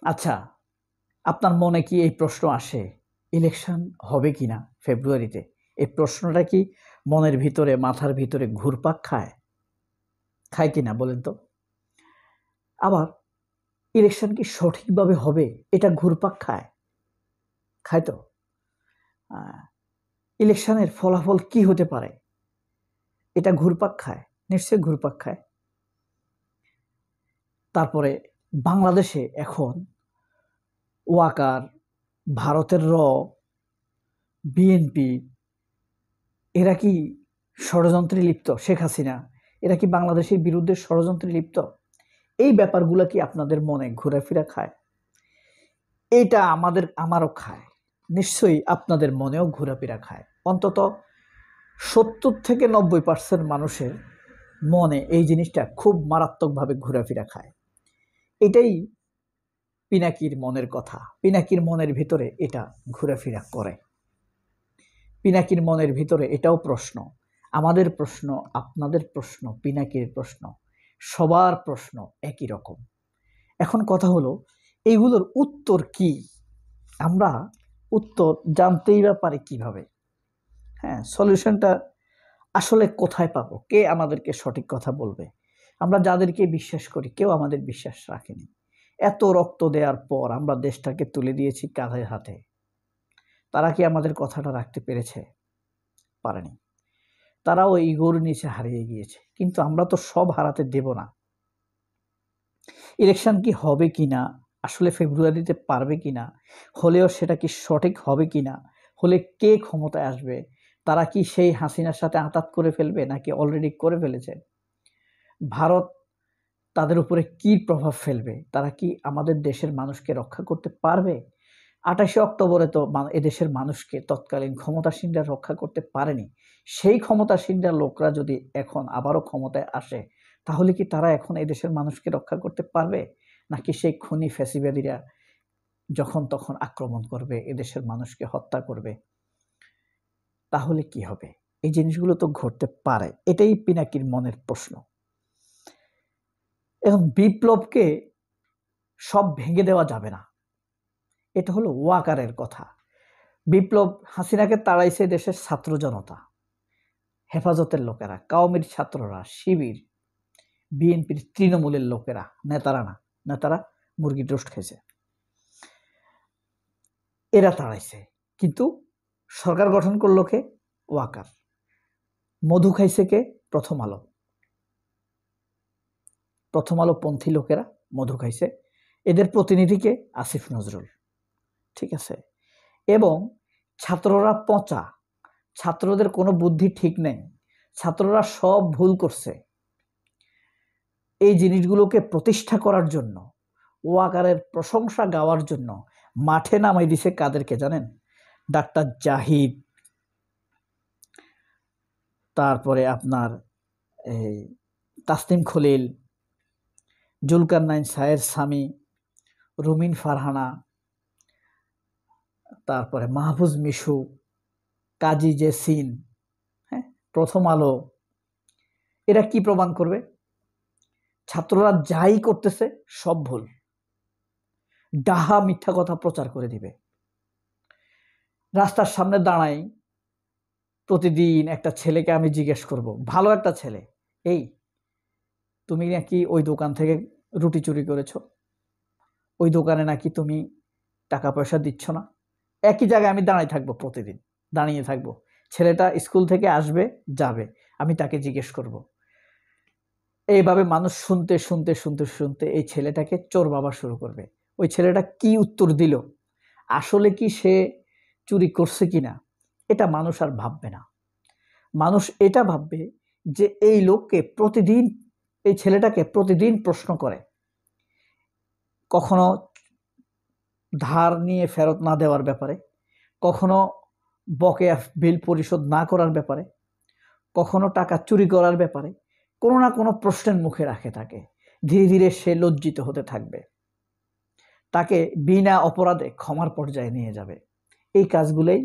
আচ্ছা, আপনার মনে কি এই প্রশ্ন আসে, ইলেকশন হবে কিনা ফেব্রুয়ারিতে? এই প্রশ্নটা কি মনের ভিতরে, মাথার ভিতরে ঘুরপাক খায়? খায় কিনা বলেন তো? আবার ইলেকশন কি সঠিকভাবে হবে, এটা ঘুরপাক খায়? খায় তো। ইলেকশনের ফলাফল কি হতে পারে, এটা ঘুরপাক খায়? নিশ্চয়ই ঘুরপাক খায়। তারপরে বাংলাদেশে এখন ওয়াকার, ভারতের বিএনপি, এরা কি ষড়যন্ত্রে লিপ্ত? শেখ হাসিনা, এরা কি বাংলাদেশের বিরুদ্ধে ষড়যন্ত্রে লিপ্ত? এই ব্যাপারগুলো কি আপনাদের মনে ঘোরাফেরা খায়? এটা আমারও খায়, নিশ্চয়ই আপনাদের মনেও ঘোরাফেরা খায়। অন্তত 70 থেকে 90% মানুষের মনে এই জিনিসটা খুব মারাত্মকভাবে ঘোরাফেরা খায়। এটাই পিনাকির মনের কথা। পিনাকির মনের ভিতরে এটা ঘোরাফেরা করে। পিনাকির মনের ভিতরে এটাও প্রশ্ন, আমাদের প্রশ্ন, আপনাদের প্রশ্ন, পিনাকির প্রশ্ন, সবার প্রশ্ন একই রকম। এখন কথা হলো, এইগুলোর উত্তর কি? আমরা উত্তর জানতেই বা পারি কিভাবে? হ্যাঁ, সলিউশনটা আসলে কোথায় পাবো? কে আমাদেরকে সঠিক কথা বলবে? আমরা যাদেরকে বিশ্বাস করি, কেউ আমাদের বিশ্বাস রাখেনি। এত রক্ত দেওয়ার পর আমরা দেশটাকে তুলে দিয়েছি কাঁধে হাতে। তারা কি আমাদের কথাটা রাখতে পেরেছে? পারেনি। তারাও ইগোর নিচে হারিয়ে গিয়েছে। কিন্তু আমরা তো সব হারাতে দেব না। ইলেকশন কি হবে কিনা, আসলে ফেব্রুয়ারিতে পারবে কিনা, হলেও সেটা কি সঠিক হবে কিনা, হলে কে ক্ষমতায় আসবে, তারা কি সেই হাসিনার সাথে আঁতাত করে ফেলবে নাকি অলরেডি করে ফেলেছে, ভারত তাদের উপরে কি প্রভাব ফেলবে, তারা কি আমাদের দেশের মানুষকে রক্ষা করতে পারবে? 28 অক্টোবরে তো এদেশের মানুষকে তৎকালীন ক্ষমতাসীনরা রক্ষা করতে পারেনি। সেই ক্ষমতাসীনরা লোকরা যদি এখন আবারও ক্ষমতায় আসে, তাহলে কি তারা এখন এদেশের মানুষকে রক্ষা করতে পারবে? নাকি সেই খুনি ফ্যাসিবাদীরা যখন তখন আক্রমণ করবে, এদেশের মানুষকে হত্যা করবে? তাহলে কি হবে? এই জিনিসগুলো তো ঘটতে পারে। এটাই পিনাকির মনের প্রশ্ন। এখন বিপ্লবকে সব ভেঙে দেওয়া যাবে না, এটা হলো ওয়াকারের কথা। বিপ্লব হাসিনাকে তাড়াইছে দেশের ছাত্র জনতা, হেফাজতের লোকেরা, কাওমির ছাত্ররা, শিবির, বিএনপির তৃণমূলের লোকেরা, নেতারা না, নেতারা মুরগির রোস্ট খেয়েছে, এরা তাড়াইছে। কিন্তু সরকার গঠন করলো কে? ওয়াকার। মধু খাইছে কে? প্রথম আলো। প্রথম আলো পন্থী লোকেরা মধু খাইছে। এদের প্রতিনিধিকে আসিফ নজরুল। ঠিক আছে। এবং ছাত্ররা পচা, ছাত্রদের কোনো বুদ্ধি ঠিক নেই, ছাত্ররা সব ভুল করছে। এই জিনিসগুলোকে প্রতিষ্ঠা করার জন্য, ওয়াকারের প্রশংসা গাওয়ার জন্য মাঠে নামাই দিছে কাদেরকে জানেন? ডাক্তার জাহিদ, তারপরে আপনার এই তাসনিম খলিল, জুলকারনাইন সায়ের স্বামী, রুমিন ফারহানা, তারপরে মাহফুজ মিশু, কাজী জেসিন, হ্যাঁ, প্রথম আলো। এরা কি প্রমাণ করবে? ছাত্ররা যাই করতেছে সব ভুল, ডাহা মিথ্যা কথা প্রচার করে দিবে। রাস্তার সামনে দাঁড়াই প্রতিদিন একটা ছেলেকে আমি জিজ্ঞেস করব, ভালো একটা ছেলে, এই তুমি নাকি ওই দোকান থেকে রুটি চুরি করেছো, ওই দোকানে নাকি তুমি টাকা পয়সা দিচ্ছ না? একই জায়গায় আমি দাঁড়াই থাকবো, প্রতিদিন দাঁড়িয়ে থাকবো। ছেলেটা স্কুল থেকে আসবে, যাবে, আমি তাকে জিজ্ঞেস করব। এইভাবে মানুষ শুনতে শুনতে শুনতে শুনতে এই ছেলেটাকে চোর বাবা শুরু করবে। ওই ছেলেটা কি উত্তর দিল, আসলে কি সে চুরি করছে কিনা, এটা মানুষ আর ভাববে না। মানুষ এটা ভাববে যে এই লোককে প্রতিদিন, এই ছেলেটাকে প্রতিদিন প্রশ্ন করে, কখনো ধার নিয়ে ফেরত না দেওয়ার ব্যাপারে, কখনো বকেয়া বিল পরিশোধ না করার ব্যাপারে, কখনো টাকা চুরি করার ব্যাপারে, কোনো না কোনো প্রশ্নের মুখে রাখে তাকে। ধীরে ধীরে সে লজ্জিত হতে থাকবে, তাকে বিনা অপরাধে ক্ষমার পর্যায়ে নিয়ে যাবে। এই কাজগুলোই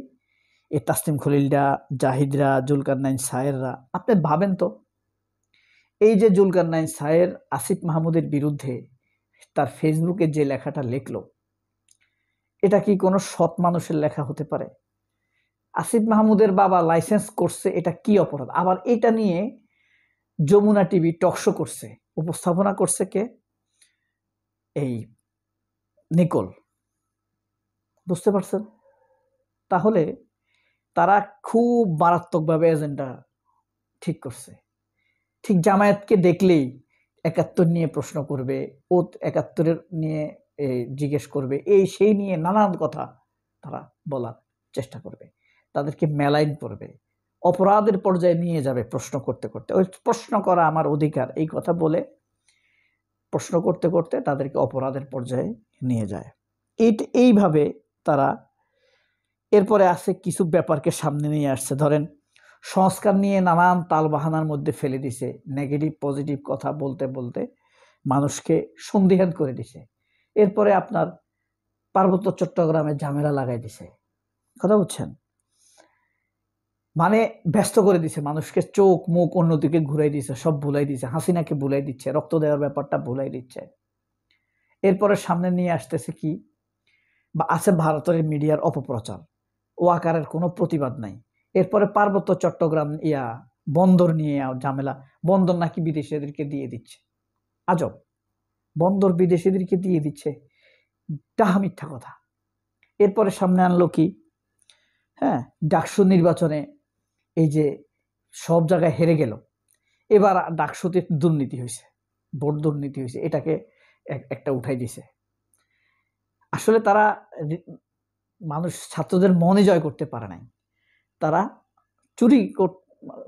এই তাসনিম খলিলরা, জাহিদরা, জুলকারনাইন সায়েররা। আপনি ভাবেন তো, এই যে জুলকারনাইন সায়ের আসিফ মাহমুদের বিরুদ্ধে তার ফেসবুকে যে লেখাটা লিখলো এটা কি কোনো সৎ মানুষের লেখা হতে পারে? আসিফ মাহমুদের বাবা লাইসেন্স করছে, এটা কি অপরাধ? আবার এটা নিয়ে যমুনা টিভি টকশো করছে, উপস্থাপনা করছে কে? এই নিকোল। বুঝতে পারছেন? তাহলে তারা খুব মারাত্মকভাবে এজেন্ডা ঠিক করছে। ঠিক জামায়াতকে দেখলেই ৭১ নিয়ে প্রশ্ন করবে, ও ৭১ নিয়ে জিজ্ঞেস করবে, এই সেই নিয়ে নানান কথা তারা বলার চেষ্টা করবে, তাদেরকে মেলাইন করবে, অপরাধের পর্যায়ে নিয়ে যাবে প্রশ্ন করতে করতে। ওই প্রশ্ন করা আমার অধিকার এই কথা বলে প্রশ্ন করতে করতে তাদেরকে অপরাধের পর্যায়ে নিয়ে যায়। এইভাবে তারা এরপরে আছে কিছু ব্যাপারকে সামনে নিয়ে আসছে। ধরেন সংস্কার নিয়ে নানান তালবাহানার মধ্যে ফেলে দিছে, নেগেটিভ পজিটিভ কথা বলতে বলতে মানুষকে সন্দিহান করে দিছে। এরপরে আপনার পার্বত্য চট্টগ্রামে ঝামেলা লাগাই দিছে, কথা বুঝছেন? মানে ব্যস্ত করে দিছে, মানুষকে চোখ মুখ অন্যদিকে ঘুরাই দিছে, সব ভুলাই দিছে, হাসিনাকে ভুলাই দিচ্ছে, রক্ত দেওয়ার ব্যাপারটা ভুলাই দিচ্ছে। এরপরে সামনে নিয়ে আসতেছে কি, বা আছে ভারতের মিডিয়ার অপপ্রচার, ওয়াকারের কোনো প্রতিবাদ নাই। এরপরে পার্বত্য চট্টগ্রাম বন্দর নিয়ে ঝামেলা, বন্দর নাকি বিদেশিদেরকে দিয়ে দিচ্ছে। আজব, বন্দর বিদেশিদেরকে দিয়ে দিচ্ছে, ডাহা মিথ্যা কথা। এরপরে সামনে আনলো কি, হ্যাঁ, ডাকসু নির্বাচনে এই যে সব জায়গায় হেরে গেল, এবার ডাকসুতে দুর্নীতি হয়েছে, ভোট দুর্নীতি হয়েছে, এটাকে একটা উঠাই দিছে। আসলে তারা মানুষ ছাত্রদের মনে জয় করতে পারে নাই, তারা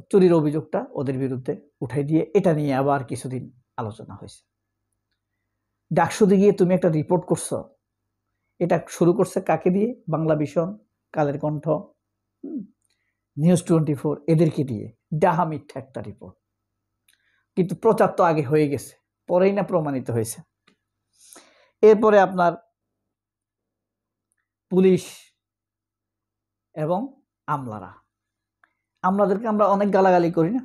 চুরির অভিযোগটা ওদের বিরুদ্ধে উঠাই দিয়ে এটা নিয়ে আবার কিছুদিন আলোচনা হয়েছে। ডাকসুতে গিয়ে তুমি একটা রিপোর্ট করছো, এটা শুরু করছে কাকে দিয়ে? বাংলা ভিশন, কালের কণ্ঠ, নিউজ 24 এদেরকে দিয়ে, ডাহা মিথ্যা একটা রিপোর্ট। কিন্তু প্রচার তো আগে হয়ে গেছে, পরেই না প্রমাণিত হয়েছে। এরপরে আপনার পুলিশ এবং আমলারা, আমলাদেরকে আমরা অনেক গালাগালি করি না,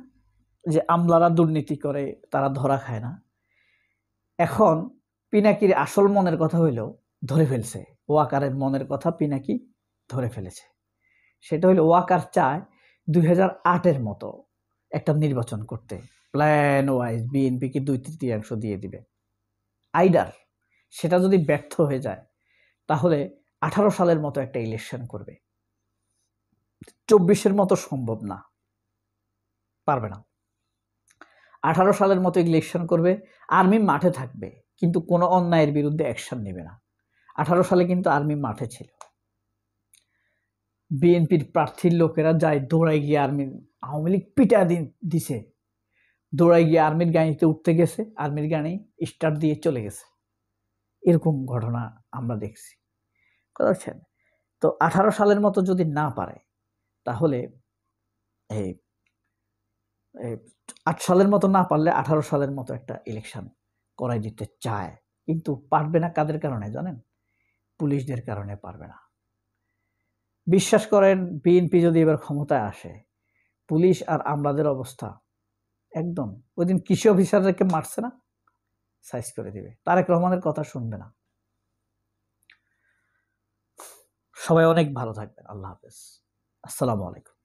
যে আমলারা দুর্নীতি করে, তারা ধরা খায় না। এখন পিনাকির আসল মনের কথা হইলেও ধরে ফেলছে, ওয়াকারের মনের কথা পিনাকি ধরে ফেলেছে। সেটা হইলো ওয়াকার চায় 2008-এর মতো একটা নির্বাচন করতে, প্ল্যান ওয়াইজ বিএনপিকে 2/3 দিয়ে দিবে। আইডার সেটা যদি ব্যর্থ হয়ে যায় তাহলে 18 সালের মতো একটা ইলেকশন করবে। 24-এর মতো সম্ভব না, পারবে না। 18 সালের মতো ইলেকশন করবে, আর্মি মাঠে থাকবে কিন্তু কোনো অন্যায়ের বিরুদ্ধে অ্যাকশন নেবে না। 18 সালে কিন্তু আর্মি মাঠে ছিল, বিএনপির প্রার্থীর লোকেরা যায় দৌড়াই গিয়ে আওয়ামী লীগ পিটা দিছে, দৌড়াই গিয়ে আর্মির গাড়িতে উঠতে গেছে, আর্মির গাড়ি স্টার্ট দিয়ে চলে গেছে। এরকম ঘটনা আমরা দেখছি, বুঝছেন? তো 18 সালের মতো যদি না পারে তাহলে 8 সালের মতো না পারলে 18 সালের মতো একটা ইলেকশন করাই দিতে চায়, কিন্তু পারবে না। কাদের কারণে জানেন? পুলিশদের কারণে পারবে না। বিশ্বাস করেন, বিএনপি যদি এবার ক্ষমতায় আসে, পুলিশ আর আমলাদের অবস্থা একদম, ওই দিন কৃষি অফিসারদেরকে মারছে না, সাইজ করে দিবে। তারেক রহমানের কথা শুনবে না। সবাই অনেক ভালো থাকবেন। আল্লাহ হাফেজ, আসসালামু আলাইকুম।